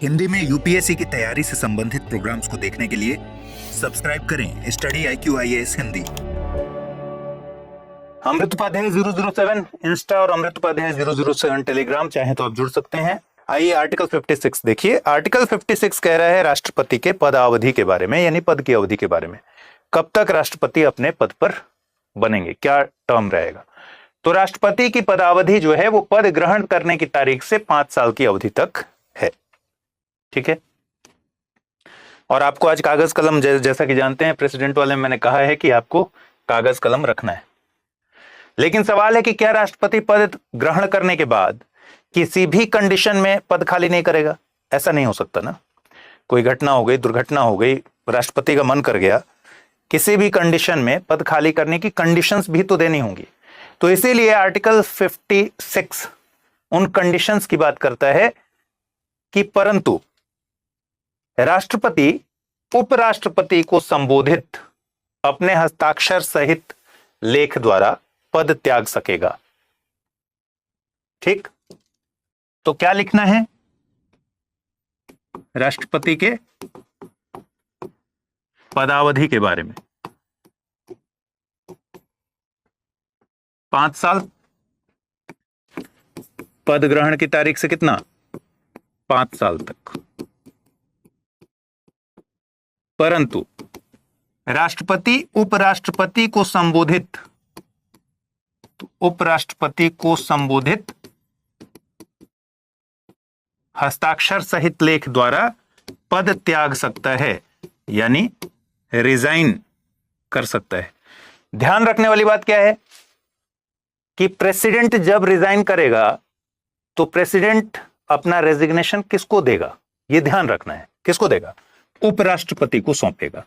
हिंदी में यूपीएससी की तैयारी से संबंधित प्रोग्राम्स को देखने के लिए सब्सक्राइब करें स्टडी IQ IAS हिंदी। अमृत उपाध्याय 007 इंस्टा और अमृत उपाध्याय 007 टेलीग्राम चाहे तो आप जुड़ सकते हैं। आइए आर्टिकल 56 देखिए। आर्टिकल 56 कह रहा है राष्ट्रपति के पदावधि के बारे में, यानी पद की अवधि के बारे में। कब तक राष्ट्रपति अपने पद पर बनेंगे, क्या टर्म रहेगा। तो राष्ट्रपति की पदावधि जो है वो पद ग्रहण करने की तारीख से 5 साल की अवधि तक है। ठीक है। और आपको आज कागज कलम, जैसा कि जानते हैं प्रेसिडेंट वाले में मैंने कहा है कि आपको कागज कलम रखना है। लेकिन सवाल है कि क्या राष्ट्रपति पद ग्रहण करने के बाद किसी भी कंडीशन में पद खाली नहीं करेगा। ऐसा नहीं हो सकता ना। कोई घटना हो गई, दुर्घटना हो गई, राष्ट्रपति का मन कर गया, किसी भी कंडीशन में पद खाली करने की कंडीशंस भी तो देनी होंगी। तो इसीलिए आर्टिकल 56 उन कंडीशंस की बात करता है कि परंतु राष्ट्रपति उपराष्ट्रपति को संबोधित अपने हस्ताक्षर सहित लेख द्वारा पद त्याग सकेगा। ठीक, तो क्या लिखना है राष्ट्रपति के पदावधि के बारे में। 5 साल, पद ग्रहण की तारीख से कितना, 5 साल तक। परंतु राष्ट्रपति उपराष्ट्रपति को संबोधित, तो उपराष्ट्रपति को संबोधित हस्ताक्षर सहित लेख द्वारा पद त्याग सकता है, यानी रिजाइन कर सकता है। ध्यान रखने वाली बात क्या है कि प्रेसिडेंट जब रिजाइन करेगा तो प्रेसिडेंट अपना रेजिग्नेशन किसको देगा, यह ध्यान रखना है। किसको देगा, उपराष्ट्रपति को सौंपेगा।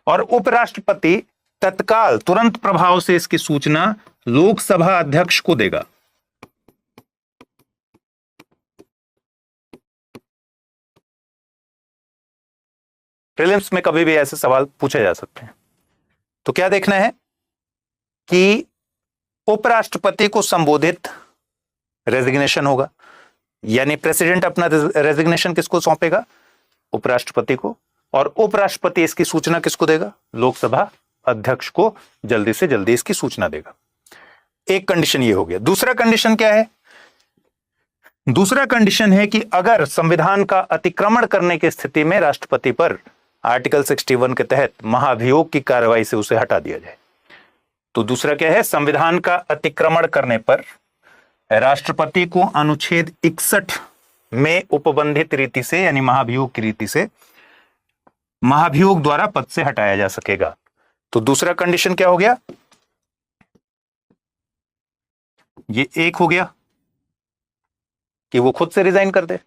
और उपराष्ट्रपति तत्काल तुरंत प्रभाव से इसकी सूचना लोकसभा अध्यक्ष को देगा। प्रीलिम्स में कभी भी ऐसे सवाल पूछे जा सकते हैं। तो क्या देखना है कि उपराष्ट्रपति को संबोधित रेजिग्नेशन होगा, यानी प्रेसिडेंट अपना रेजिग्नेशन किसको सौंपेगा, उपराष्ट्रपति को। और उपराष्ट्रपति इसकी सूचना किसको देगा, लोकसभा अध्यक्ष को जल्दी से जल्दी इसकी सूचना देगा। एक कंडीशन ये हो गया। दूसरा कंडीशन क्या है, दूसरा कंडीशन है कि अगर संविधान का अतिक्रमण करने की स्थिति में राष्ट्रपति पर आर्टिकल 61 के तहत महाभियोग की कार्रवाई से उसे हटा दिया जाए। तो दूसरा क्या है, संविधान का अतिक्रमण करने पर राष्ट्रपति को अनुच्छेद 61 में उपबंधित रीति से, यानी महाभियोग की रीति से, महाभियोग द्वारा पद से हटाया जा सकेगा। तो दूसरा कंडीशन क्या हो गया, ये एक हो गया कि वो खुद से रिजाइन कर दे।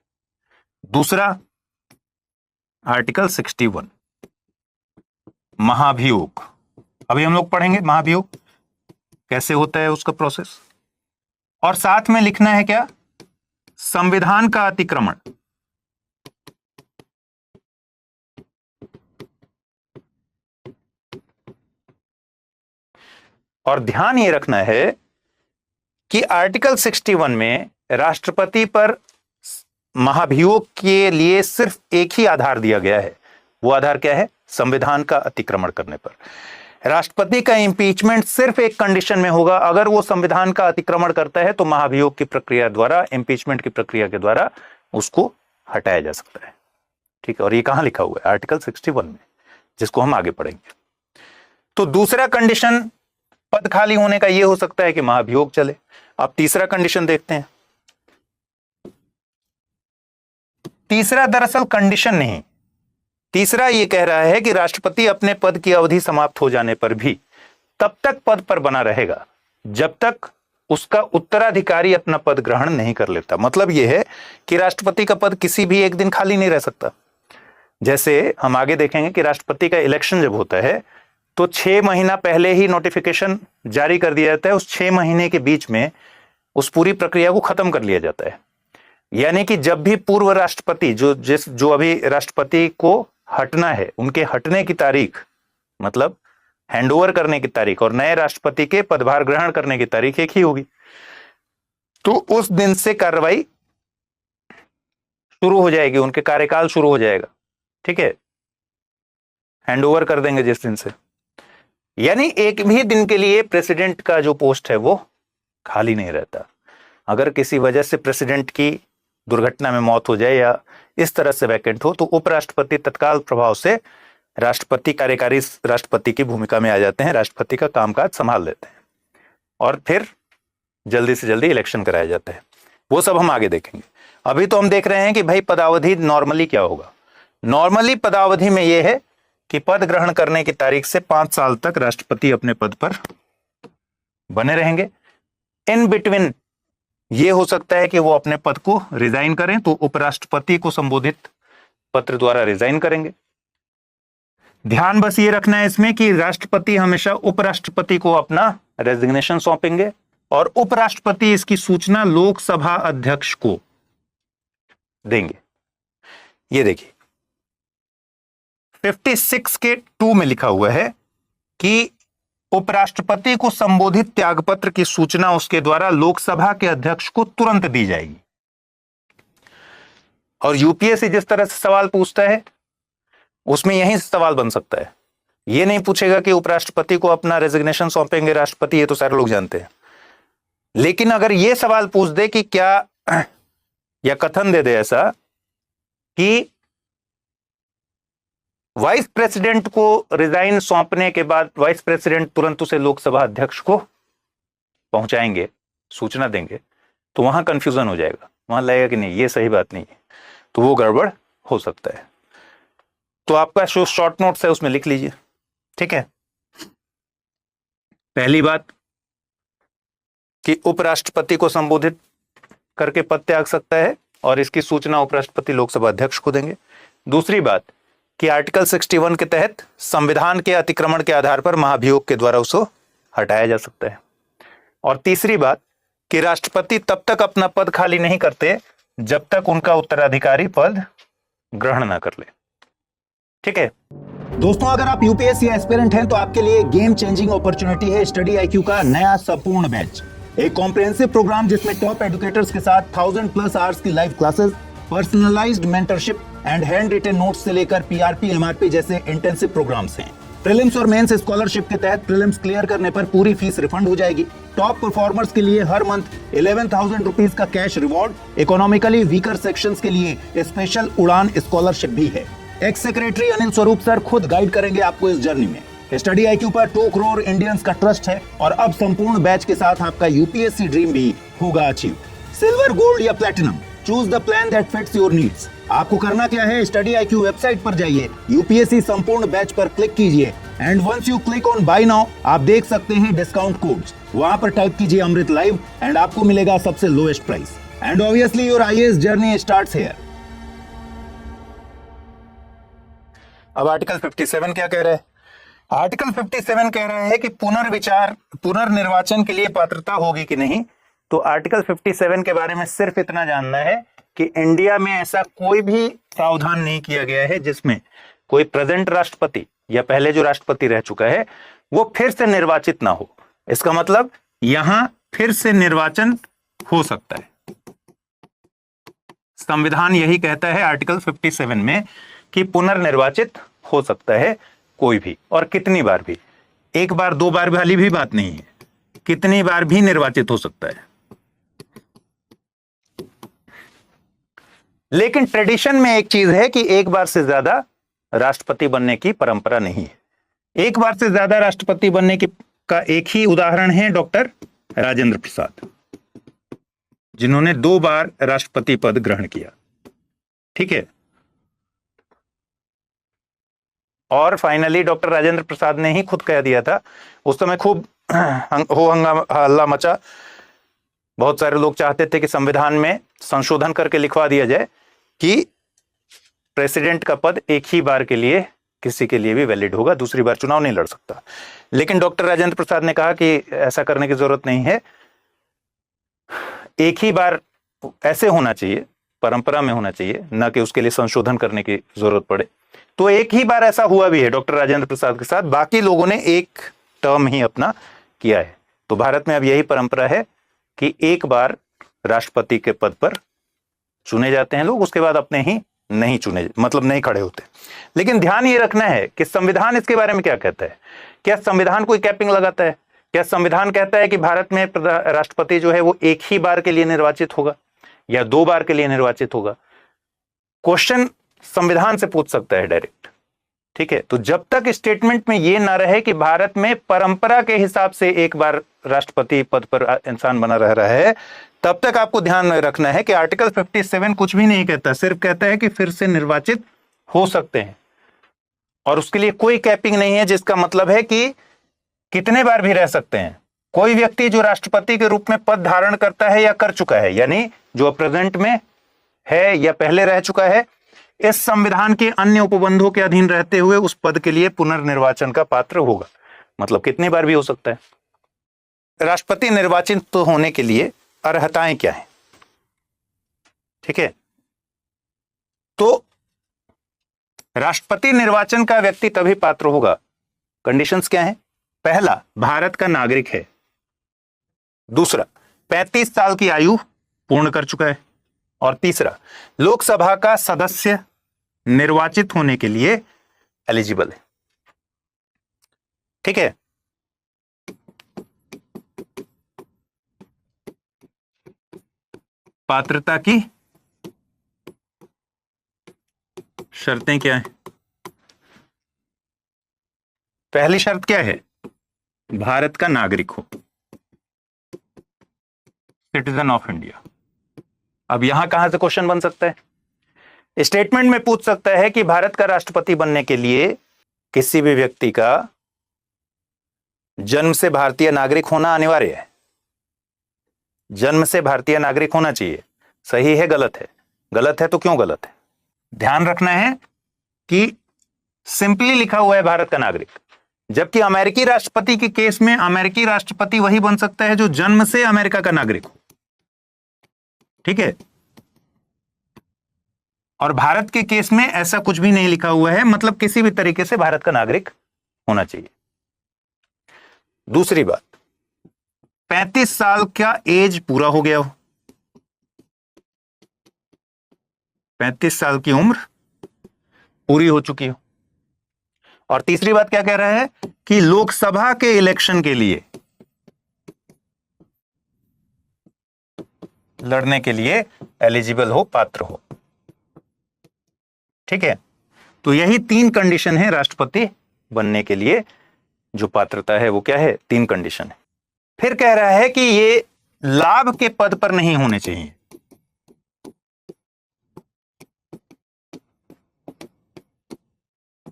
दूसरा आर्टिकल 61 महाभियोग, अभी हम लोग पढ़ेंगे महाभियोग कैसे होता है, उसका प्रोसेस। और साथ में लिखना है क्या, संविधान का अतिक्रमण। और ध्यान ये रखना है कि आर्टिकल 61 में राष्ट्रपति पर महाभियोग के लिए सिर्फ एक ही आधार दिया गया है। वो आधार क्या है, संविधान का अतिक्रमण करने पर। राष्ट्रपति का इंपीचमेंट सिर्फ एक कंडीशन में होगा, अगर वो संविधान का अतिक्रमण करता है तो महाभियोग की प्रक्रिया द्वारा, इंपीचमेंट की प्रक्रिया के द्वारा उसको हटाया जा सकता है। ठीक है, और ये कहां लिखा हुआ है, आर्टिकल 61 में, जिसको हम आगे पढ़ेंगे। तो दूसरा कंडीशन पद खाली होने का यह हो सकता है कि महाभियोग चले। अब तीसरा कंडीशन देखते हैं। तीसरा दरअसल कंडीशन नहीं, तीसरा यह कह रहा है कि राष्ट्रपति अपने पद की अवधि समाप्त हो जाने पर भी तब तक पद पर बना रहेगा जब तक उसका उत्तराधिकारी अपना पद ग्रहण नहीं कर लेता। मतलब यह है कि राष्ट्रपति का पद किसी भी एक दिन खाली नहीं रह सकता। जैसे हम आगे देखेंगे कि राष्ट्रपति का इलेक्शन जब होता है तो 6 महीना पहले ही नोटिफिकेशन जारी कर दिया जाता है। उस 6 महीने के बीच में उस पूरी प्रक्रिया को खत्म कर लिया जाता है। यानी कि जब भी पूर्व राष्ट्रपति जो अभी राष्ट्रपति को हटना है, उनके हटने की तारीख, मतलब हैंडओवर करने की तारीख, और नए राष्ट्रपति के पदभार ग्रहण करने की तारीख एक ही होगी। तो उस दिन से कार्रवाई शुरू हो जाएगी, उनके कार्यकाल शुरू हो जाएगा, ठीक है, हैंड ओवर कर देंगे जिस दिन से। यानी एक भी दिन के लिए प्रेसिडेंट का जो पोस्ट है वो खाली नहीं रहता। अगर किसी वजह से प्रेसिडेंट की दुर्घटना में मौत हो जाए या इस तरह से वैकेंट हो तो उपराष्ट्रपति तत्काल प्रभाव से राष्ट्रपति, कार्यकारी राष्ट्रपति की भूमिका में आ जाते हैं, राष्ट्रपति का कामकाज संभाल लेते हैं और फिर जल्दी से जल्दी इलेक्शन कराया जाता है। वो सब हम आगे देखेंगे। अभी तो हम देख रहे हैं कि भाई पदावधि नॉर्मली क्या होगा। नॉर्मली पदावधि में यह है कि पद ग्रहण करने की तारीख से 5 साल तक राष्ट्रपति अपने पद पर बने रहेंगे। इन बिटवीन ये हो सकता है कि वो अपने पद को रिजाइन करें, तो उपराष्ट्रपति को संबोधित पत्र द्वारा रिजाइन करेंगे। ध्यान बस ये रखना है इसमें कि राष्ट्रपति हमेशा उपराष्ट्रपति को अपना रेजिग्नेशन सौंपेंगे और उपराष्ट्रपति इसकी सूचना लोकसभा अध्यक्ष को देंगे। ये देखिए 56 के 2 में लिखा हुआ है कि उपराष्ट्रपति को संबोधित त्यागपत्र की सूचना उसके द्वारा लोकसभा के अध्यक्ष को तुरंत दी जाएगी। और यूपीएससी जिस तरह से सवाल पूछता है उसमें यही सवाल बन सकता है। यह नहीं पूछेगा कि उपराष्ट्रपति को अपना रेजिग्नेशन सौंपेंगे राष्ट्रपति, ये तो सारे लोग जानते हैं। लेकिन अगर यह सवाल पूछ दे कि क्या, या कथन दे दे ऐसा कि वाइस प्रेसिडेंट को रिजाइन सौंपने के बाद वाइस प्रेसिडेंट तुरंत उसे लोकसभा अध्यक्ष को पहुंचाएंगे, सूचना देंगे, तो वहां कंफ्यूजन हो जाएगा, वहां लगेगा कि नहीं ये सही बात नहीं है, तो वो गड़बड़ हो सकता है। तो आपका जो शॉर्ट नोट्स है उसमें लिख लीजिए, ठीक है। पहली बात कि उपराष्ट्रपति को संबोधित करके पद त्याग सकता है और इसकी सूचना उपराष्ट्रपति लोकसभा अध्यक्ष को देंगे। दूसरी बात कि आर्टिकल 61 के तहत संविधान के अतिक्रमण के आधार पर महाभियोग के द्वारा उसको हटाया जा सकता है। और तीसरी बात कि राष्ट्रपति तब तक अपना पद खाली नहीं करते जब तक उनका उत्तराधिकारी पद ग्रहण ना कर ले, ठीक है। दोस्तों, अगर आप यूपीएससी एस्पिरेंट हैं तो आपके लिए गेम चेंजिंग अपॉर्चुनिटी है स्टडी आईक्यू का नया संपूर्ण बैच। एक कॉम्प्रिहेंसिव प्रोग्राम जिसमें टॉप एडुकेटर्स के साथ 1000+ आवर्स की live classes, personalised mentorship and hand written notes से लेकर पीआरपी, एमआरपी जैसे इंटेंसिव प्रोग्राम्स हैं। प्रीलिम्स और मेंस स्कॉलरशिप के तहत प्रीलिम्स क्लियर करने पर पूरी फीस रिफंड हो जाएगी। टॉप परफॉर्मर्स के लिए हर मंथ 11,000 रुपीज का cash reward. Economically weaker sections के लिए स्पेशल उड़ान स्कॉलरशिप भी है। X secretary Anil Swarup sir खुद गाइड करेंगे आपको इस जर्नी में। स्टडी आईक्यू पर 2 करोड़ इंडियंस का ट्रस्ट है और अब संपूर्ण बैच के साथ आपका यूपीएससी ड्रीम भी होगा अचीव। सिल्वर, गोल्ड या platinum, choose the plan that fits your needs. आपको करना क्या है, स्टडी आईक्यू वेबसाइट पर जाइए, यूपीएससी संपूर्ण बैच पर क्लिक कीजिए and once you click on buy now आप देख सकते हैं डिस्काउंट कोड्स। वहां पर टाइप कीजिए अमृत लाइव एंड आपको मिलेगा सबसे lowest price and obviously your IAS journey starts here. अब आर्टिकल 57 क्या कह रहा है? आर्टिकल 57 कह रहा है कि पुनर्निर्वाचन के लिए पात्रता होगी कि नहीं। तो आर्टिकल 57 के बारे में सिर्फ इतना जानना है कि इंडिया में ऐसा कोई भी प्रावधान नहीं किया गया है जिसमें कोई प्रेजेंट राष्ट्रपति या पहले जो राष्ट्रपति रह चुका है वो फिर से निर्वाचित ना हो। इसका मतलब यहां फिर से निर्वाचन हो सकता है। संविधान यही कहता है आर्टिकल 57 में कि पुनर्निर्वाचित हो सकता है कोई भी, और कितनी बार भी। एक बार 2 बार वाली भी बात नहीं है, कितनी बार भी निर्वाचित हो सकता है। लेकिन ट्रेडिशन में एक चीज है कि एक बार से ज्यादा राष्ट्रपति बनने की परंपरा नहीं है। एक बार से ज्यादा राष्ट्रपति बनने की का एक ही उदाहरण है डॉक्टर राजेंद्र प्रसाद, जिन्होंने 2 बार राष्ट्रपति पद ग्रहण किया, ठीक है। और फाइनली डॉक्टर राजेंद्र प्रसाद ने ही खुद कह दिया था, उस समय खूब हो हल्ला मचा, बहुत सारे लोग चाहते थे कि संविधान में संशोधन करके लिखवा दिया जाए कि प्रेसिडेंट का पद एक ही बार के लिए किसी के लिए भी वैलिड होगा, दूसरी बार चुनाव नहीं लड़ सकता। लेकिन डॉक्टर राजेंद्र प्रसाद ने कहा कि ऐसा करने की जरूरत नहीं है, एक ही बार ऐसे होना चाहिए, परंपरा में होना चाहिए, ना कि उसके लिए संशोधन करने की जरूरत पड़े। तो एक ही बार ऐसा हुआ भी है डॉक्टर राजेंद्र प्रसाद के साथ, बाकी लोगों ने एक टर्म ही अपना किया है। तो भारत में अब यही परंपरा है कि एक बार राष्ट्रपति के पद पर चुने जाते हैं लोग, उसके बाद अपने ही नहीं चुने, मतलब नहीं खड़े होते। लेकिन ध्यान ये रखना है कि संविधान इसके बारे में क्या कहता है। क्या संविधान कोई कैपिंग लगाता है? क्या संविधान कहता है कि भारत में राष्ट्रपति जो है वो एक ही बार के लिए निर्वाचित होगा या 2 बार के लिए निर्वाचित होगा? क्वेश्चन संविधान से पूछ सकता है डायरेक्ट, ठीक है। तो जब तक स्टेटमेंट में ये ना रहे कि भारत में परंपरा के हिसाब से एक बार राष्ट्रपति पद पर इंसान बना रह रहा है, तब तक आपको ध्यान रखना है कि आर्टिकल 57 कुछ भी नहीं कहता, सिर्फ कहता है कि फिर से निर्वाचित हो सकते हैं और उसके लिए कोई कैपिंग नहीं है, जिसका मतलब है कि कितने बार भी रह सकते हैं। कोई व्यक्ति जो राष्ट्रपति के रूप में पद धारण करता है या कर चुका है, यानी जो प्रेजेंट में है या पहले रह चुका है, इस संविधान के अन्य उपबंधों के अधीन रहते हुए उस पद के लिए पुनर्निर्वाचन का पात्र होगा। मतलब कितनी बार भी हो सकता है। राष्ट्रपति निर्वाचित तो होने के लिए अर्हताएं क्या है, ठीक है। तो राष्ट्रपति निर्वाचन का व्यक्ति तभी पात्र होगा, कंडीशंस क्या है? पहला, भारत का नागरिक है। दूसरा, 35 साल की आयु पूर्ण कर चुका है। और तीसरा, लोकसभा का सदस्य निर्वाचित होने के लिए एलिजिबल है, ठीक है। पात्रता की शर्तें क्या है? पहली शर्त क्या है? भारत का नागरिक हो, सिटीजन ऑफ इंडिया। अब यहां कहां से क्वेश्चन बन सकता है? स्टेटमेंट में पूछ सकता है कि भारत का राष्ट्रपति बनने के लिए किसी भी व्यक्ति का जन्म से भारतीय नागरिक होना अनिवार्य है। जन्म से भारतीय नागरिक होना चाहिए। सही है, गलत है? गलत है तो क्यों गलत है? ध्यान रखना है कि सिंपली लिखा हुआ है भारत का नागरिक, जबकि अमेरिकी राष्ट्रपति के केस में अमेरिकी राष्ट्रपति वही बन सकता है जो जन्म से अमेरिका का नागरिक हो, ठीक है। और भारत के केस में ऐसा कुछ भी नहीं लिखा हुआ है, मतलब किसी भी तरीके से भारत का नागरिक होना चाहिए। दूसरी बात, 35 साल का एज पूरा हो गया हो, 35 साल की उम्र पूरी हो चुकी हो। और तीसरी बात क्या कह रहा है कि लोकसभा के इलेक्शन के लिए लड़ने के लिए एलिजिबल हो, पात्र हो, ठीक है। तो यही 3 कंडीशन है राष्ट्रपति बनने के लिए। जो पात्रता है वो क्या है? 3 कंडीशन है। फिर कह रहा है कि ये लाभ के पद पर नहीं होने चाहिए।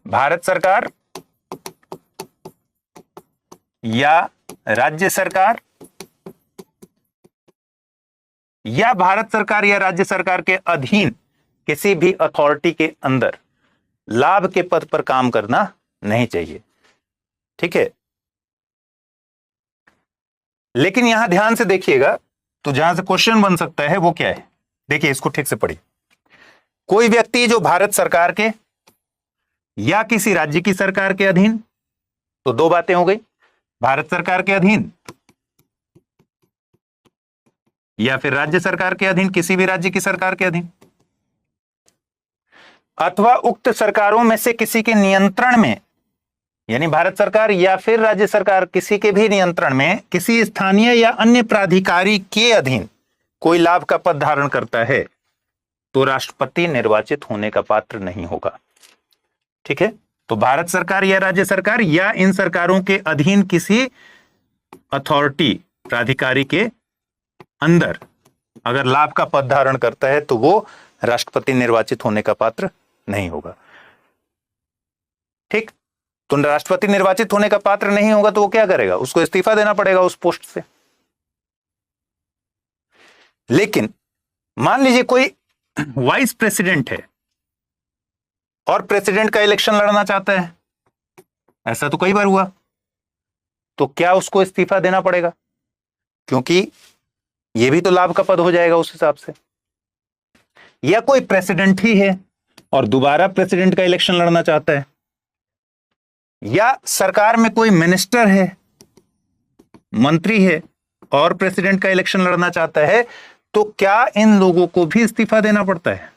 भारत सरकार या राज्य सरकार या भारत सरकार या राज्य सरकार के अधीन किसी भी अथॉरिटी के अंदर लाभ के पद पर काम करना नहीं चाहिए, ठीक है। लेकिन यहां ध्यान से देखिएगा, तो जहां से क्वेश्चन बन सकता है वो क्या है? देखिए, इसको ठीक से पढ़िए। कोई व्यक्ति जो भारत सरकार के या किसी राज्य की सरकार के अधीन, तो 2 बातें हो गई, भारत सरकार के अधीन या फिर राज्य सरकार के अधीन, किसी भी राज्य की सरकार के अधीन, अथवा उक्त सरकारों में से किसी के नियंत्रण में, यानी भारत सरकार या फिर राज्य सरकार किसी के भी नियंत्रण में किसी स्थानीय या अन्य प्राधिकारी के अधीन कोई लाभ का पद धारण करता है, तो राष्ट्रपति निर्वाचित होने का पात्र नहीं होगा, ठीक है। तो भारत सरकार या राज्य सरकार या इन सरकारों के अधीन किसी अथॉरिटी, प्राधिकारी के अंदर अगर लाभ का पद धारण करता है तो वो राष्ट्रपति निर्वाचित होने का पात्र नहीं होगा, ठीक। तो राष्ट्रपति निर्वाचित होने का पात्र नहीं होगा तो वो क्या करेगा? उसको इस्तीफा देना पड़ेगा उस पोस्ट से। लेकिन मान लीजिए कोई वाइस प्रेसिडेंट है और प्रेसिडेंट का इलेक्शन लड़ना चाहता है, ऐसा तो कई बार हुआ, तो क्या उसको इस्तीफा देना पड़ेगा? क्योंकि यह भी तो लाभ का पद हो जाएगा उस हिसाब से। या कोई प्रेसिडेंट ही है और दोबारा प्रेसिडेंट का इलेक्शन लड़ना चाहता है, या सरकार में कोई मिनिस्टर है, मंत्री है और प्रेसिडेंट का इलेक्शन लड़ना चाहता है, तो क्या इन लोगों को भी इस्तीफा देना पड़ता है?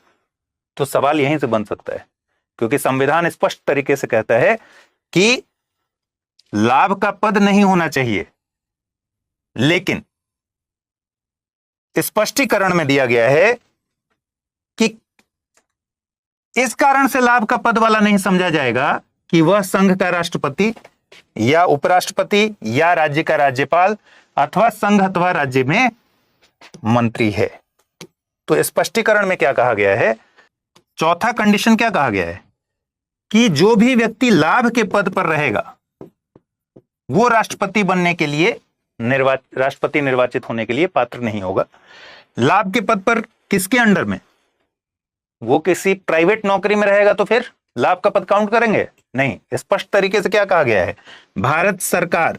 तो सवाल यहीं से बन सकता है, क्योंकि संविधान स्पष्ट तरीके से कहता है कि लाभ का पद नहीं होना चाहिए, लेकिन स्पष्टीकरण में दिया गया है कि इस कारण से लाभ का पद वाला नहीं समझा जाएगा कि वह संघ का राष्ट्रपति या उपराष्ट्रपति या राज्य का राज्यपाल अथवा संघ अथवा राज्य में मंत्री है। तो स्पष्टीकरण में क्या कहा गया है? चौथा कंडीशन क्या कहा गया है कि जो भी व्यक्ति लाभ के पद पर रहेगा वो राष्ट्रपति बनने के लिए राष्ट्रपति निर्वाचित होने के लिए पात्र नहीं होगा। लाभ के पद पर किसके अंडर में? वो किसी प्राइवेट नौकरी में रहेगा तो फिर लाभ का पद काउंट करेंगे? नहीं। स्पष्ट तरीके से क्या कहा गया है? भारत सरकार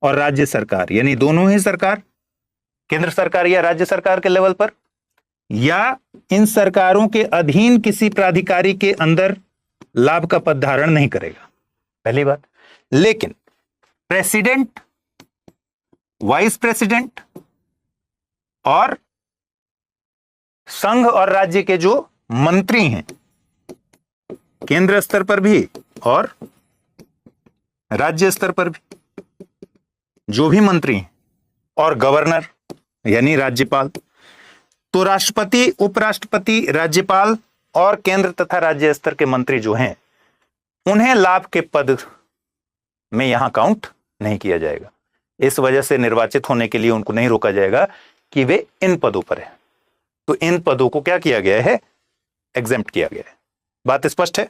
और राज्य सरकार, यानी दोनों ही सरकार, केंद्र सरकार या राज्य सरकार के लेवल पर, या इन सरकारों के अधीन किसी प्राधिकारी के अंदर लाभ का पद धारण नहीं करेगा, पहली बात। लेकिन प्रेसिडेंट, वाइस प्रेसिडेंट और संघ और राज्य के जो मंत्री हैं, केंद्र स्तर पर भी और राज्य स्तर पर भी जो भी मंत्री हैं, और गवर्नर यानी राज्यपाल, तो राष्ट्रपति, उपराष्ट्रपति, राज्यपाल और केंद्र तथा राज्य स्तर के मंत्री जो हैं, उन्हें लाभ के पद में यहां काउंट नहीं किया जाएगा। इस वजह से निर्वाचित होने के लिए उनको नहीं रोका जाएगा कि वे इन पदों पर हैं। तो इन पदों को क्या किया गया है? एग्जेम्प्ट किया गया है। बात स्पष्ट है?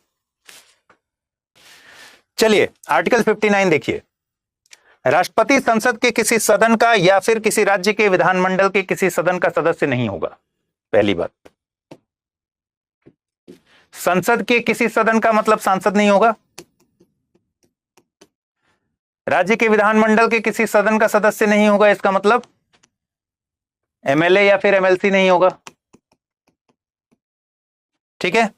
चलिए आर्टिकल 59 देखिए। राष्ट्रपति संसद के किसी सदन का या फिर किसी राज्य के विधानमंडल के किसी सदन का सदस्य नहीं होगा, पहली बात। संसद के किसी सदन का मतलब सांसद नहीं होगा। राज्य के विधानमंडल के किसी सदन का सदस्य नहीं होगा, इसका मतलब एमएलए या फिर एमएलसी नहीं होगा, ठीक है।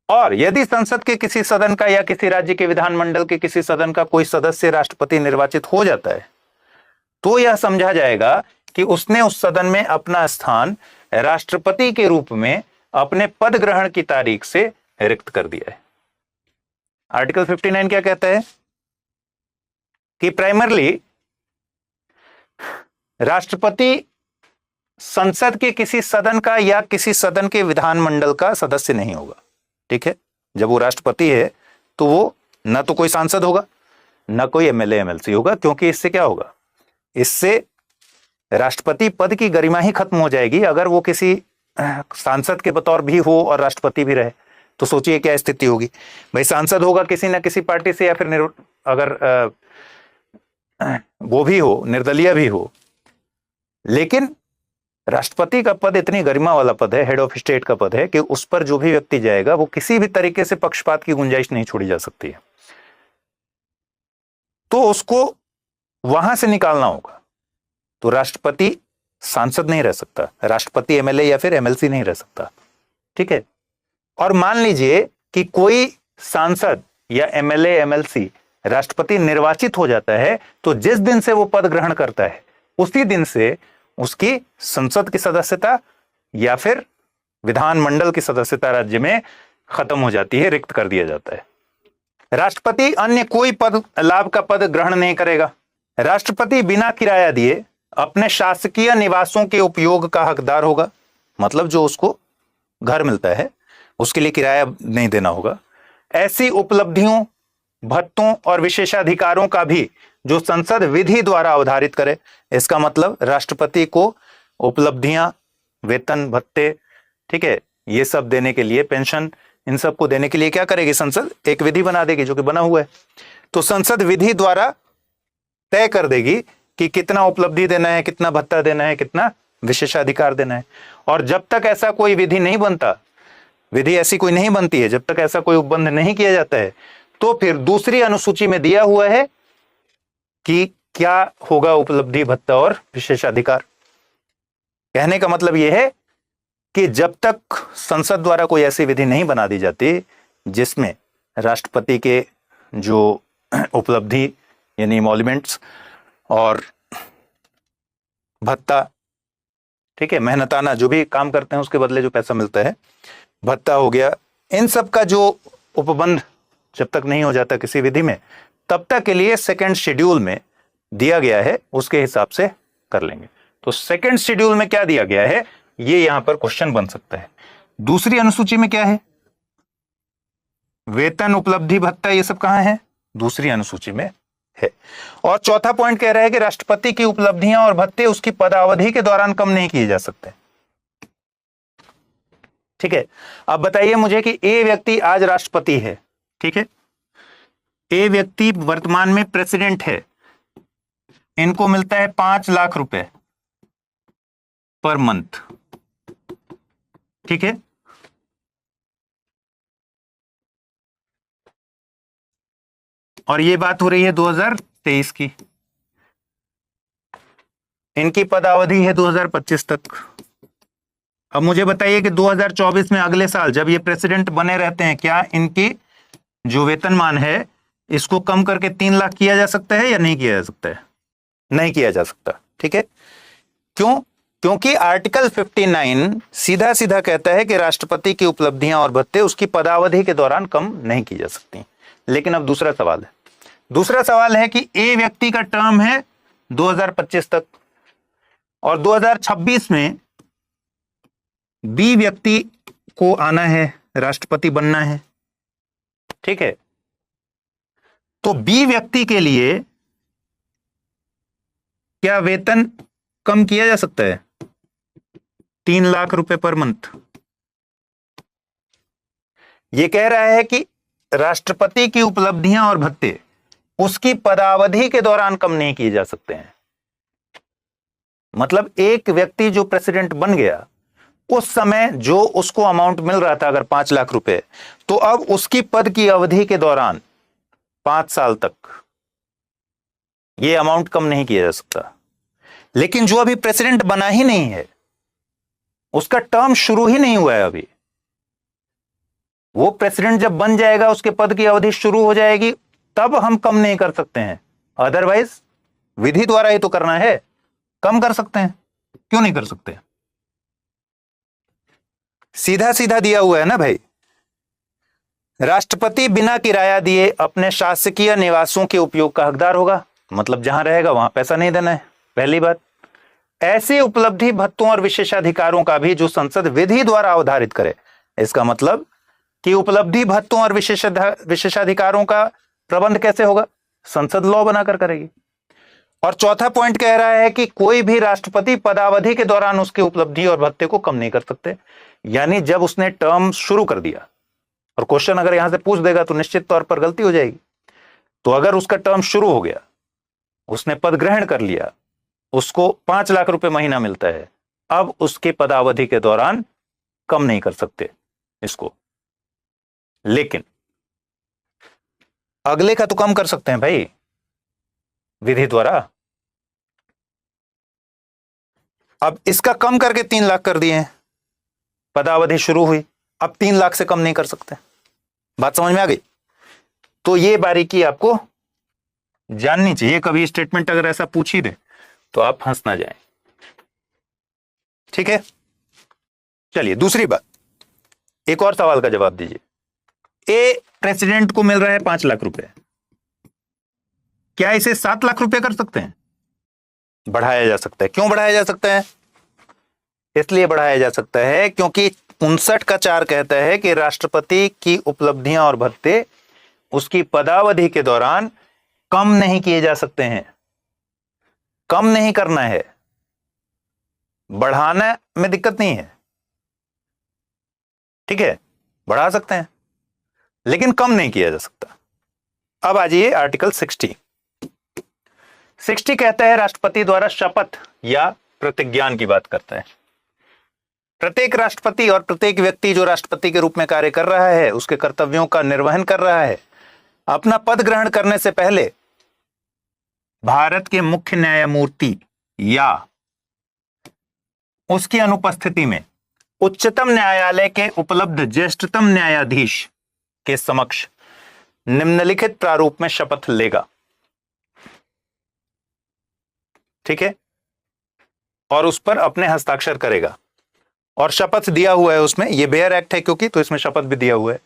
और यदि संसद के किसी सदन का या किसी राज्य के विधानमंडल के किसी सदन का कोई सदस्य राष्ट्रपति निर्वाचित हो जाता है, तो यह समझा जाएगा कि उसने उस सदन में अपना स्थान राष्ट्रपति के रूप में अपने पद ग्रहण की तारीख से रिक्त कर दिया है। आर्टिकल 59 क्या कहता है कि प्राइमरली राष्ट्रपति संसद के किसी सदन का या किसी सदन के विधानमंडल का सदस्य नहीं होगा, ठीक है। जब वो राष्ट्रपति है तो वो ना तो कोई सांसद होगा ना कोई एमएलए एमएलसी होगा, क्योंकि इससे क्या होगा? इससे राष्ट्रपति पद की गरिमा ही खत्म हो जाएगी। अगर वो किसी सांसद के बतौर भी हो और राष्ट्रपति भी रहे तो सोचिए क्या स्थिति होगी। भाई सांसद होगा किसी ना किसी पार्टी से, या फिर अगर वो भी हो, निर्दलीय भी हो, लेकिन राष्ट्रपति का पद इतनी गरिमा वाला पद है, हेड ऑफ स्टेट का पद है, कि उस पर जो भी व्यक्ति जाएगा वो किसी भी तरीके से पक्षपात की गुंजाइश नहीं छोड़ी जा सकती है, तो उसको वहां से निकालना होगा। तो राष्ट्रपति सांसद नहीं रह सकता, राष्ट्रपति एमएलए या फिर एमएलसी नहीं रह सकता, ठीक है। और मान लीजिए कि कोई सांसद या एमएलए एमएलसी राष्ट्रपति निर्वाचित हो जाता है, तो जिस दिन से वो पद ग्रहण करता है उसी दिन से उसकी संसद की सदस्यता या फिर विधानमंडल की सदस्यता राज्य में खत्म हो जाती है, रिक्त कर दिया जाता है। राष्ट्रपति अन्य कोई पद, लाभ का पद ग्रहण नहीं करेगा। राष्ट्रपति बिना किराया दिए अपने शासकीय निवासों के उपयोग का हकदार होगा, मतलब जो उसको घर मिलता है उसके लिए किराया नहीं देना होगा। ऐसी उपलब्धियों, भत्तों और विशेषाधिकारों का भी जो संसद विधि द्वारा अवधारित करे। इसका मतलब राष्ट्रपति को उपलब्धियां, वेतन, भत्ते, ठीक है, ये सब देने के लिए, पेंशन, इन सब को देने के लिए क्या करेगी? संसद एक विधि बना देगी, जो कि बना हुआ है। तो संसद विधि द्वारा तय कर देगी कि कितना उपलब्धि देना है, कितना भत्ता देना है, कितना विशेषाधिकार देना है। और जब तक ऐसा कोई विधि नहीं बनता, विधि ऐसी कोई नहीं बनती है, जब तक ऐसा कोई उपबंध नहीं किया जाता है, तो फिर दूसरी अनुसूची में दिया हुआ है कि क्या होगा उपलब्धि, भत्ता और विशेषाधिकार। कहने का मतलब यह है कि जब तक संसद द्वारा कोई ऐसी विधि नहीं बना दी जाती जिसमें राष्ट्रपति के जो उपलब्धि यानी इमोल्यूमेंट्स और भत्ता, ठीक है, मेहनताना जो भी काम करते हैं उसके बदले जो पैसा मिलता है, भत्ता हो गया, इन सब का जो उपबंध जब तक नहीं हो जाता किसी विधि में, तब तक के लिए सेकंड शेड्यूल में दिया गया है, उसके हिसाब से कर लेंगे। तो सेकंड शेड्यूल में क्या दिया गया है, ये यहां पर क्वेश्चन बन सकता है। दूसरी अनुसूची में क्या है, वेतन, उपलब्धि, भत्ता, ये सब कहां है, दूसरी अनुसूची में है। और चौथा पॉइंट कह रहा है कि राष्ट्रपति की उपलब्धियां और भत्ते उसकी पदावधि के दौरान कम नहीं किए जा सकते। ठीक है, अब बताइए मुझे कि ए व्यक्ति आज राष्ट्रपति है, ठीक है, ए व्यक्ति वर्तमान में प्रेसिडेंट है, इनको मिलता है 5 लाख रुपए पर मंथ, ठीक है। और ये बात हो रही है 2023 की, इनकी पदावधि है 2025 तक। अब मुझे बताइए कि 2024 में, अगले साल जब ये प्रेसिडेंट बने रहते हैं, क्या इनकी जो वेतनमान है इसको कम करके 3 लाख किया जा सकता है या नहीं किया जा सकता है, नहीं किया जा सकता, ठीक है। क्यों, क्योंकि आर्टिकल 59 सीधा सीधा कहता है कि राष्ट्रपति की उपलब्धियां और भत्ते उसकी पदावधि के दौरान कम नहीं की जा सकती। लेकिन अब दूसरा सवाल है कि ए व्यक्ति का टर्म है 2025 तक और 2026 में बी व्यक्ति को आना है, राष्ट्रपति बनना है, ठीक है। तो बी व्यक्ति के लिए क्या वेतन कम किया जा सकता है 3 लाख रुपए पर मंथ? यह कह रहा है कि राष्ट्रपति की उपलब्धियां और भत्ते उसकी पदावधि के दौरान कम नहीं किए जा सकते हैं। मतलब एक व्यक्ति जो प्रेसिडेंट बन गया, उस समय जो उसको अमाउंट मिल रहा था अगर 5 लाख रुपए, तो अब उसकी पद की अवधि के दौरान 5 साल तक यह अमाउंट कम नहीं किया जा सकता। लेकिन जो अभी प्रेसिडेंट बना ही नहीं है, उसका टर्म शुरू ही नहीं हुआ है अभी, वो प्रेसिडेंट जब बन जाएगा, उसके पद की अवधि शुरू हो जाएगी, तब हम कम नहीं कर सकते हैं। अदरवाइज विधि द्वारा ही तो करना है, कम कर सकते हैं, क्यों नहीं कर सकते? सीधा सीधा दिया हुआ है ना भाई। राष्ट्रपति बिना किराया दिए अपने शासकीय निवासों के उपयोग का हकदार होगा, मतलब जहां रहेगा वहां पैसा नहीं देना है, पहली बात। ऐसे उपलब्धि, भत्तों और विशेषाधिकारों का भी जो संसद विधि द्वारा अवधारित करे, इसका मतलब कि उपलब्धि, भत्तों और विशेषाधिकारों का प्रबंध कैसे होगा, संसद लॉ बनाकर करेगी। और चौथा पॉइंट कह रहा है कि कोई भी राष्ट्रपति पदावधि के दौरान उसकी उपलब्धि और भत्ते को कम नहीं कर सकते। यानी जब उसने टर्म शुरू कर दिया, और क्वेश्चन अगर यहां से पूछ देगा तो निश्चित तौर पर गलती हो जाएगी। तो अगर उसका टर्म शुरू हो गया, उसने पद ग्रहण कर लिया, उसको 5 लाख रुपए महीना मिलता है, अब उसके पदावधि के दौरान कम नहीं कर सकते इसको। लेकिन अगले का तो कम कर सकते हैं भाई विधि द्वारा। अब इसका कम करके 3 लाख कर दिए हैं, पदावधि शुरू हुई, अब 3 लाख से कम नहीं कर सकते। बात समझ में आ गई? तो ये बारीकी आपको जाननी चाहिए। कभी स्टेटमेंट अगर ऐसा पूछ ही दे तो आप हंस ना जाएं, ठीक है। चलिए दूसरी बात, एक और सवाल का जवाब दीजिए। ए प्रेसिडेंट को मिल रहा है 5 लाख रुपए, क्या इसे 7 लाख रुपए कर सकते हैं? बढ़ाया जा सकता है। क्यों बढ़ाया जा सकता है? इसलिए बढ़ाया जा सकता है क्योंकि 59 का 4 कहता है कि राष्ट्रपति की उपलब्धियां और भत्ते उसकी पदावधि के दौरान कम नहीं किए जा सकते हैं। कम नहीं करना है, बढ़ाना में दिक्कत नहीं है, ठीक है, बढ़ा सकते हैं लेकिन कम नहीं किया जा सकता। अब आ जाइए आर्टिकल 60 कहता है राष्ट्रपति द्वारा शपथ या प्रतिज्ञान की बात करता है। प्रत्येक राष्ट्रपति और प्रत्येक व्यक्ति जो राष्ट्रपति के रूप में कार्य कर रहा है, उसके कर्तव्यों का निर्वहन कर रहा है, अपना पद ग्रहण करने से पहले भारत के मुख्य न्यायमूर्ति या उसकी अनुपस्थिति में उच्चतम न्यायालय के उपलब्ध ज्येष्ठतम न्यायाधीश के समक्ष निम्नलिखित प्रारूप में शपथ लेगा, ठीक है। और उस पर अपने हस्ताक्षर करेगा। और शपथ दिया हुआ है उसमें, ये बेयर एक्ट है क्योंकि, तो इसमें शपथ भी दिया हुआ है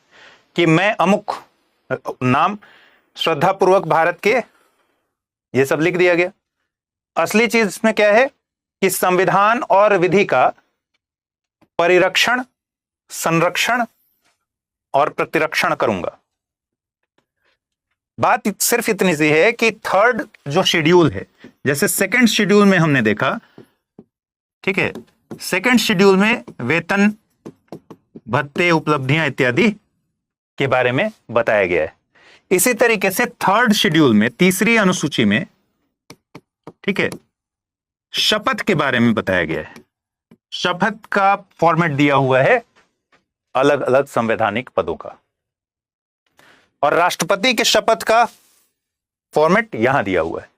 कि मैं अमुक नाम श्रद्धापूर्वक भारत के, ये सब लिख दिया गया। असली चीज इसमें क्या है कि संविधान और विधि का परिरक्षण, संरक्षण और प्रतिरक्षण करूंगा। बात सिर्फ इतनी सी है कि थर्ड जो शेड्यूल है, जैसे सेकंड शेड्यूल में हमने देखा, ठीक है, सेकंड शेड्यूल में वेतन, भत्ते, उपलब्धियां इत्यादि के बारे में बताया गया है। इसी तरीके से थर्ड शेड्यूल में, तीसरी अनुसूची में, ठीक है, शपथ के बारे में बताया गया है। शपथ का फॉर्मेट दिया हुआ है अलग अलग संवैधानिक पदों का, और राष्ट्रपति के शपथ का फॉर्मेट यहां दिया हुआ है।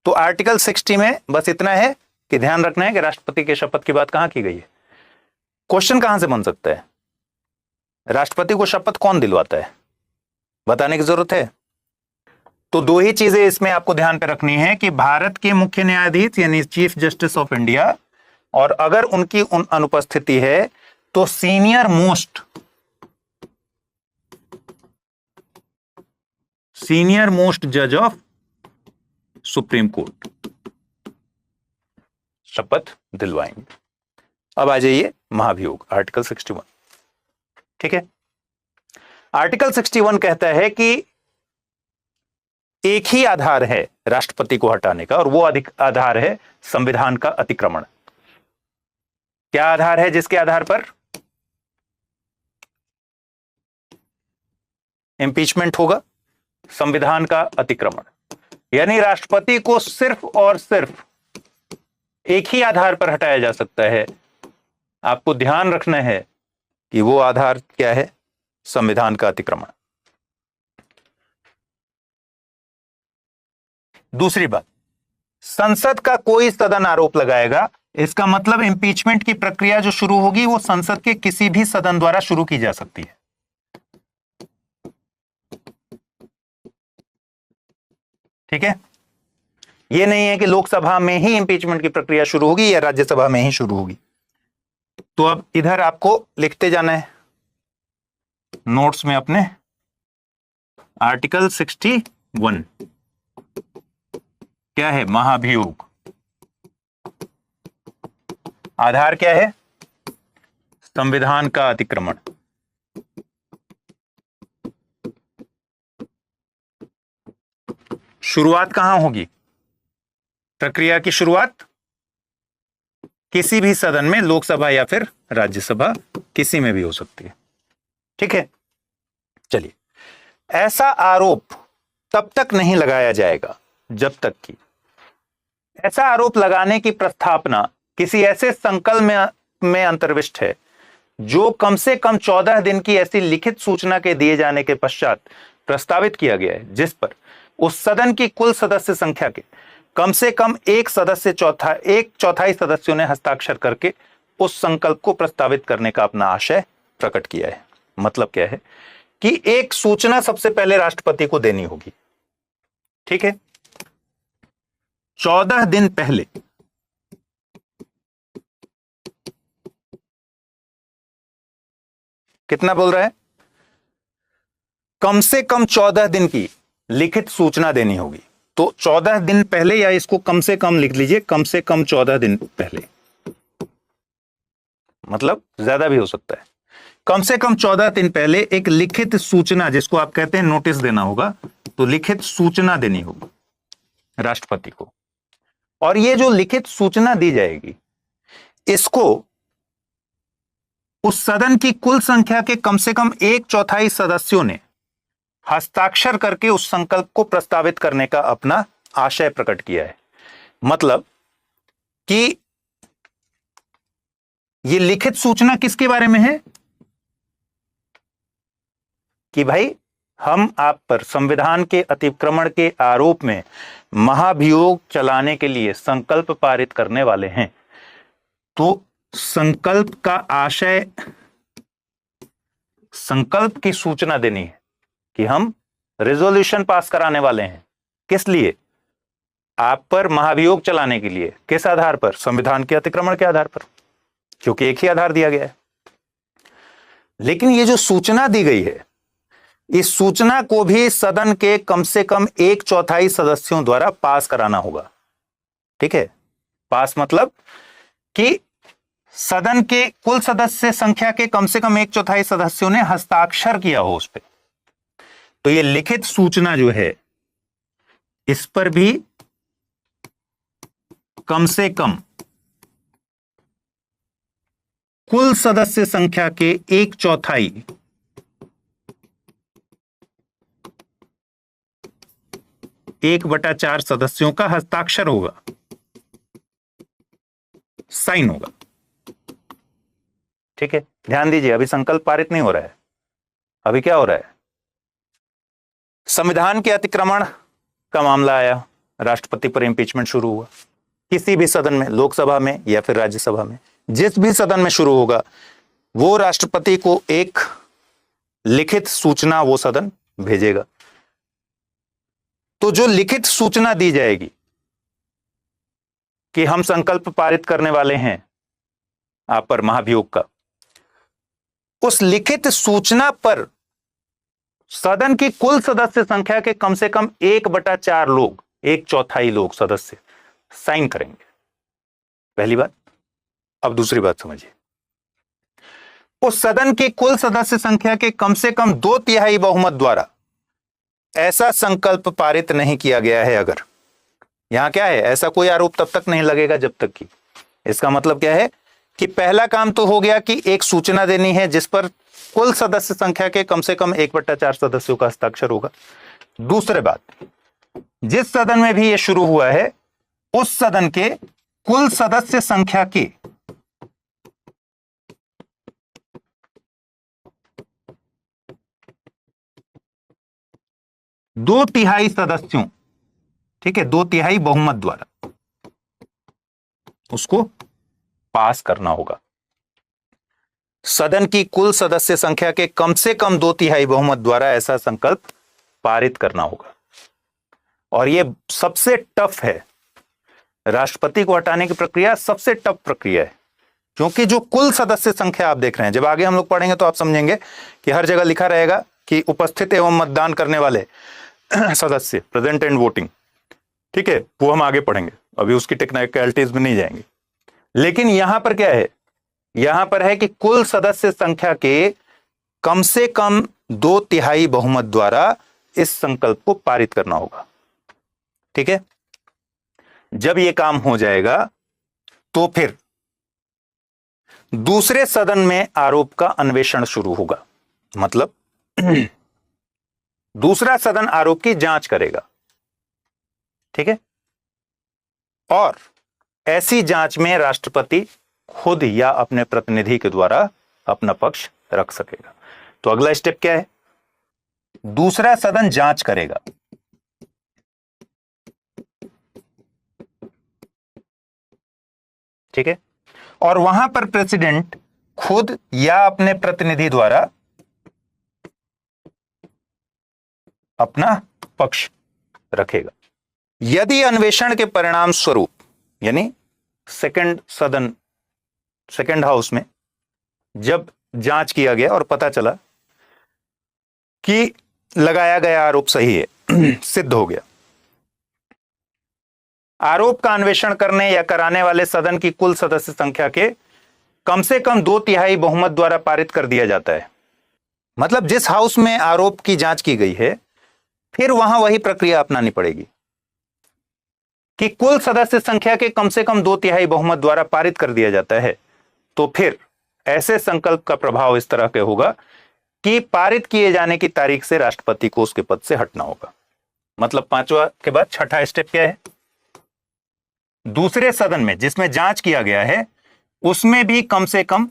तो आर्टिकल 60 में बस इतना है कि ध्यान रखना है कि राष्ट्रपति के शपथ की बात कहां की गई है। क्वेश्चन कहां से बन सकता है, राष्ट्रपति को शपथ कौन दिलवाता है, बताने की जरूरत है। तो दो ही चीजें इसमें आपको ध्यान पे रखनी है कि भारत के मुख्य न्यायाधीश यानी चीफ जस्टिस ऑफ इंडिया, और अगर उनकी अनुपस्थिति है तो सीनियर मोस्ट जज ऑफ सुप्रीम कोर्ट शपथ दिलवाएंगे। अब आ जाइए महाभियोग, आर्टिकल 61, ठीक है। आर्टिकल 61 कहता है कि एक ही आधार है राष्ट्रपति को हटाने का, और वो आधार है संविधान का अतिक्रमण। क्या आधार है जिसके आधार पर इंपीचमेंट होगा? संविधान का अतिक्रमण। यानी राष्ट्रपति को सिर्फ और सिर्फ एक ही आधार पर हटाया जा सकता है। आपको ध्यान रखना है कि वो आधार क्या है, संविधान का अतिक्रमण। दूसरी बात, संसद का कोई सदन आरोप लगाएगा, इसका मतलब इंपीचमेंट की प्रक्रिया जो शुरू होगी वो संसद के किसी भी सदन द्वारा शुरू की जा सकती है, ठीक है। यह नहीं है कि लोकसभा में ही इंपीचमेंट की प्रक्रिया शुरू होगी या राज्यसभा में ही शुरू होगी। तो अब इधर आपको लिखते जाना है नोट्स में अपने, आर्टिकल 61 क्या है, महाभियोग। आधार क्या है, संविधान का अतिक्रमण। शुरुआत कहां होगी, प्रक्रिया की शुरुआत किसी भी सदन में, लोकसभा या फिर राज्यसभा, किसी में भी हो सकती है, ठीक है। चलिए, ऐसा आरोप तब तक नहीं लगाया जाएगा जब तक कि ऐसा आरोप लगाने की प्रस्तावना किसी ऐसे संकल्प में अंतर्विष्ट है जो कम से कम 14 दिन की ऐसी लिखित सूचना के दिए जाने के पश्चात प्रस्तावित किया गया है, जिस पर उस सदन की कुल सदस्य संख्या के कम से कम एक चौथाई सदस्यों ने हस्ताक्षर करके उस संकल्प को प्रस्तावित करने का अपना आशय प्रकट किया है। मतलब क्या है कि एक सूचना सबसे पहले राष्ट्रपति को देनी होगी, ठीक है। 14 दिन पहले कितना बोल रहा है, कम से कम 14 दिन की लिखित सूचना देनी होगी। तो 14 दिन पहले, या इसको कम से कम लिख लीजिए, कम से कम 14 दिन पहले, मतलब ज्यादा भी हो सकता है। कम से कम 14 दिन पहले एक लिखित सूचना, जिसको आप कहते हैं नोटिस देना होगा, तो लिखित सूचना देनी होगी राष्ट्रपति को। और ये जो लिखित सूचना दी जाएगी, इसको उस सदन की कुल संख्या के कम से कम एक चौथाई सदस्यों ने हस्ताक्षर करके उस संकल्प को प्रस्तावित करने का अपना आशय प्रकट किया है। मतलब कि ये लिखित सूचना किसके बारे में है कि भाई हम आप पर संविधान के अतिक्रमण के आरोप में महाभियोग चलाने के लिए संकल्प पारित करने वाले हैं। तो संकल्प का आशय, संकल्प की सूचना देनी है कि हम रेजोल्यूशन पास कराने वाले हैं। किस लिए? आप पर महाभियोग चलाने के लिए, किस आधार पर? संविधान के अतिक्रमण के आधार पर, क्योंकि एक ही आधार दिया गया है। लेकिन ये जो सूचना दी गई है, इस सूचना को भी सदन के कम से कम 1/4 सदस्यों द्वारा पास कराना होगा। ठीक है, पास मतलब कि सदन के कुल सदस्य संख्या के कम से कम 1/4 सदस्यों ने हस्ताक्षर किया हो उस पर। तो ये लिखित सूचना जो है, इस पर भी कम से कम कुल सदस्य संख्या के 1/4 1/4 सदस्यों का हस्ताक्षर होगा, साइन होगा। ठीक है, ध्यान दीजिए, अभी संकल्प पारित नहीं हो रहा है। अभी क्या हो रहा है? संविधान के अतिक्रमण का मामला आया, राष्ट्रपति पर इंपीचमेंट शुरू हुआ। किसी भी सदन में, लोकसभा में या फिर राज्यसभा में, जिस भी सदन में शुरू होगा, वो राष्ट्रपति को एक लिखित सूचना वो सदन भेजेगा। तो जो लिखित सूचना दी जाएगी कि हम संकल्प पारित करने वाले हैं आप पर महाभियोग का, उस लिखित सूचना पर सदन की कुल सदस्य संख्या के कम से कम 1/4 लोग, 1/4 लोग सदस्य साइन करेंगे। पहली बात। अब दूसरी बात समझिए, उस सदन की कुल सदस्य संख्या के कम से कम 2/3 बहुमत द्वारा ऐसा संकल्प पारित नहीं किया गया है, अगर यहां क्या है, ऐसा कोई आरोप तब तक नहीं लगेगा जब तक कि, इसका मतलब क्या है कि पहला काम तो हो गया कि एक सूचना देनी है जिस पर कुल सदस्य संख्या के कम से कम 1/4 सदस्यों का हस्ताक्षर होगा। दूसरी बात, जिस सदन में भी यह शुरू हुआ है, उस सदन के कुल सदस्य संख्या के 2/3 सदस्यों, ठीक है, 2/3 बहुमत द्वारा उसको पास करना होगा। सदन की कुल सदस्य संख्या के कम से कम 2/3 बहुमत द्वारा ऐसा संकल्प पारित करना होगा। और यह सबसे टफ है, राष्ट्रपति को हटाने की प्रक्रिया सबसे टफ प्रक्रिया है, क्योंकि जो कुल सदस्य संख्या आप देख रहे हैं, जब आगे हम लोग पढ़ेंगे तो आप समझेंगे कि हर जगह लिखा रहेगा कि उपस्थित एवं मतदान करने वाले सदस्य, प्रेजेंट एंड वोटिंग। ठीक है, वो हम आगे पढ़ेंगे, अभी उसकी टेक्निकलिटीज में नहीं जाएंगे। लेकिन यहां पर क्या है, यहां पर है कि कुल सदस्य संख्या के कम से कम 2/3 बहुमत द्वारा इस संकल्प को पारित करना होगा। ठीक है, जब यह काम हो जाएगा तो फिर दूसरे सदन में आरोप का अन्वेषण शुरू होगा। मतलब दूसरा सदन आरोप की जांच करेगा। ठीक है, और ऐसी जांच में राष्ट्रपति खुद या अपने प्रतिनिधि के द्वारा अपना पक्ष रख सकेगा। तो अगला स्टेप क्या है, दूसरा सदन जांच करेगा। ठीक है, और वहां पर प्रेसिडेंट खुद या अपने प्रतिनिधि द्वारा अपना पक्ष रखेगा। यदि अन्वेषण के परिणाम स्वरूप, यानी सेकंड हाउस में जब जांच किया गया और पता चला कि लगाया गया आरोप सही है, सिद्ध हो गया, आरोप का अन्वेषण करने या कराने वाले सदन की कुल सदस्य संख्या के कम से कम 2/3 बहुमत द्वारा पारित कर दिया जाता है। मतलब जिस हाउस में आरोप की जांच की गई है, फिर वहां वही प्रक्रिया अपनानी पड़ेगी कि कुल सदस्य संख्या के कम से कम 2/3 बहुमत द्वारा पारित कर दिया जाता है। तो फिर ऐसे संकल्प का प्रभाव इस तरह के होगा कि पारित किए जाने की तारीख से राष्ट्रपति को उसके पद से हटना होगा। मतलब 5वां के बाद छठा स्टेप क्या है, दूसरे सदन में जिसमें जांच किया गया है उसमें भी कम से कम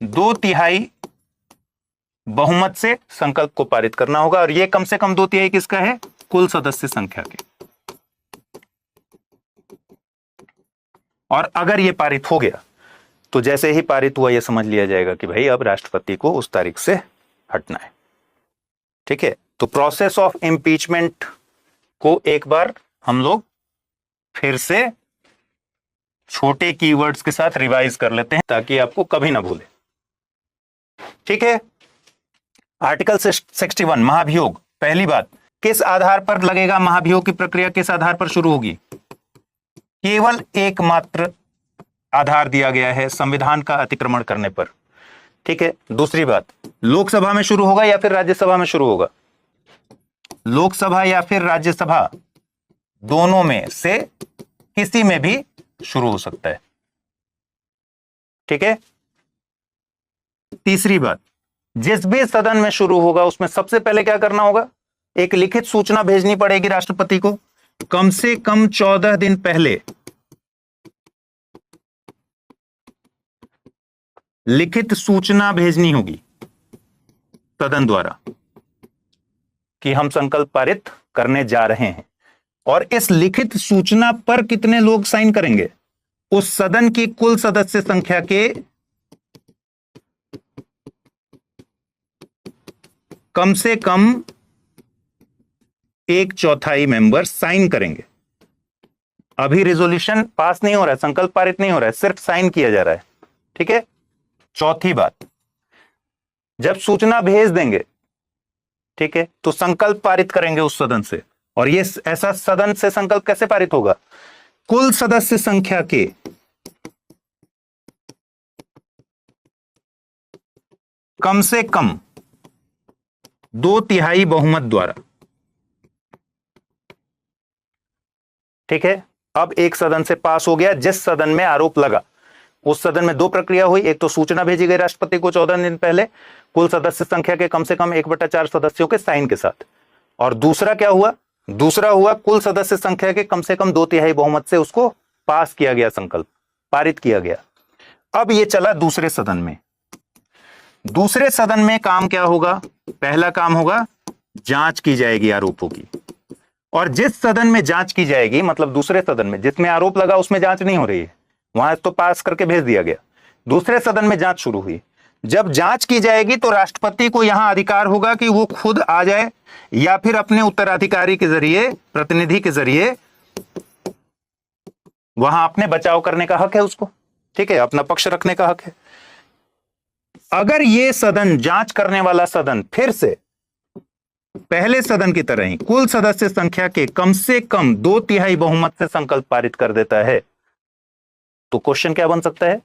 2/3 बहुमत से संकल्प को पारित करना होगा। और यह कम से कम 2/3 किसका है, कुल सदस्य संख्या के। और अगर यह पारित हो गया तो जैसे ही पारित हुआ, यह समझ लिया जाएगा कि भाई अब राष्ट्रपति को उस तारीख से हटना है। ठीक है, तो प्रोसेस ऑफ इंपीचमेंट को एक बार हम लोग फिर से छोटे कीवर्ड्स के साथ रिवाइज कर लेते हैं ताकि आपको कभी ना भूले। ठीक है, आर्टिकल 61 महाभियोग। पहली बात, किस आधार पर लगेगा महाभियोग की प्रक्रिया, किस आधार पर शुरू होगी? केवल एकमात्र आधार दिया गया है, संविधान का अतिक्रमण करने पर। ठीक है, दूसरी बात, लोकसभा में शुरू होगा या फिर राज्यसभा में शुरू होगा? लोकसभा या फिर राज्यसभा, दोनों में से किसी में भी शुरू हो सकता है। ठीक है, तीसरी बात, जिस भी सदन में शुरू होगा उसमें सबसे पहले क्या करना होगा? एक लिखित सूचना भेजनी पड़ेगी राष्ट्रपति को, कम से कम 14 दिन पहले लिखित सूचना भेजनी होगी सदन द्वारा कि हम संकल्प पारित करने जा रहे हैं। और इस लिखित सूचना पर कितने लोग साइन करेंगे? उस सदन की कुल सदस्य संख्या के कम से कम 1/4 मेंबर साइन करेंगे। अभी रिजोल्यूशन पास नहीं हो रहा है, संकल्प पारित नहीं हो रहा है, सिर्फ साइन किया जा रहा है। ठीक है, चौथी बात, जब सूचना भेज देंगे, ठीक है, तो संकल्प पारित करेंगे उस सदन से। और ये ऐसा सदन से संकल्प कैसे पारित होगा? कुल सदस्य संख्या के कम से कम 2/3 बहुमत द्वारा। ठीक है, अब एक सदन से पास हो गया, जिस सदन में आरोप लगा उस सदन में 2 प्रक्रिया हुई। एक तो सूचना भेजी गई राष्ट्रपति को 14 दिन पहले कुल सदस्य संख्या के कम से कम 1/4 सदस्यों के साइन के साथ। और दूसरा क्या हुआ? दूसरा हुआ कुल सदस्य संख्या के कम से कम 2/3 बहुमत से उसको पास किया गया, संकल्प पारित किया गया। अब ये चला दूसरे सदन में। दूसरे सदन में काम क्या होगा? पहला काम होगा जांच की जाएगी आरोपों की। और जिस सदन में जांच की जाएगी, मतलब दूसरे सदन में जिसमें आरोप लगा उसमें जांच नहीं हो रही है, वहां तो पास करके भेज दिया गया। दूसरे सदन में जांच शुरू हुई। जब जांच की जाएगी तो राष्ट्रपति को यहां अधिकार होगा कि वो खुद आ जाए या फिर अपने उत्तराधिकारी के जरिए, प्रतिनिधि के जरिए वहां अपने बचाव करने का हक है उसको। ठीक है, अपना पक्ष रखने का हक है। अगर ये सदन, जांच करने वाला सदन, फिर से पहले सदन की तरह ही कुल सदस्य संख्या के कम से कम 2/3 बहुमत से संकल्प पारित कर देता है, तो क्वेश्चन क्या बन सकता है?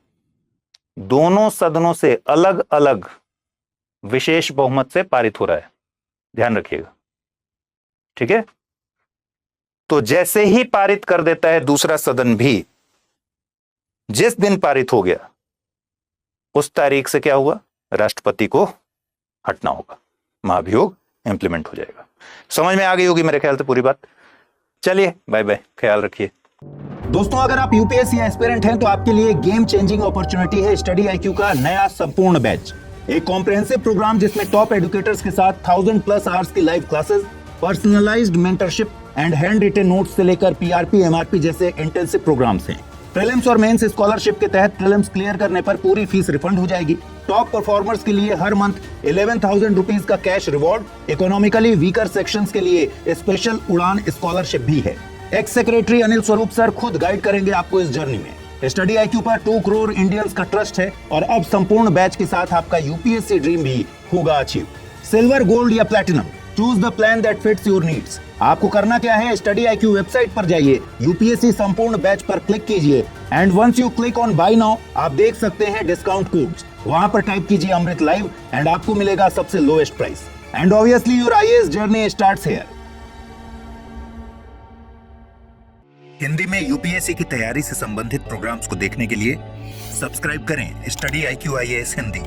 दोनों सदनों से अलग अलग विशेष बहुमत से पारित हो रहा है, ध्यान रखिएगा। ठीक है, तो जैसे ही पारित कर देता है दूसरा सदन भी, जिस दिन पारित हो गया उस तारीख से क्या हुआ? राष्ट्रपति को हटना होगा, महाभियोग इंप्लीमेंट हो जाएगा। समझ में आ गई होगी मेरे ख्याल से पूरी बात। चलिए, बाय बाय, ख्याल रखिए। दोस्तों, अगर आप यूपीएससी एस्पिरेंट हैं तो आपके लिए गेम चेंजिंग अपॉर्चुनिटी है स्टडी आईक्यू का नया संपूर्ण बैच। एक कॉम्प्रिहेंसिव प्रोग्राम जिसमें टॉप एडुकेटर्स के साथ 1000+ आवर्स की live classes, personalised mentorship and hand written notes से लेकर पीआरपी, एमआरपी जैसे इंटेंसिव प्रोग्राम्स हैं। प्रीलिम्स और मेंस स्कॉलरशिप के तहत प्रीलिम्स क्लियर करने पर पूरी फीस रिफंड हो जाएगी। टॉप परफॉर्मर्स के लिए हर मंथ 11,000 रुपीज का cash reward. Economically weaker sections के लिए स्पेशल उड़ान स्कॉलरशिप भी है। X secretary Anil Swarup sir खुद गाइड करेंगे आपको इस जर्नी में। स्टडी आईक्यू पर 2 करोड़ इंडियंस का ट्रस्ट है और अब संपूर्ण बैच के साथ आपका यूपीएससी ड्रीम भी होगा अचीव। सिल्वर, गोल्ड या platinum, choose the plan that fits your needs. आपको करना क्या है? स्टडी आईक्यू वेबसाइट पर जाइए, यूपीएससी संपूर्ण बैच पर क्लिक कीजिए and once you click on buy now, आप देख सकते हैं डिस्काउंट कोड्स। वहां पर टाइप कीजिए अमृत लाइव एंड आपको मिलेगा सबसे lowest price. And obviously your IAS journey starts here. Hindi में यूपीएससी की तैयारी से संबंधित प्रोग्राम्स को देखने के लिए सब्सक्राइब करें स्टडी आईक्यू आईएएस हिंदी।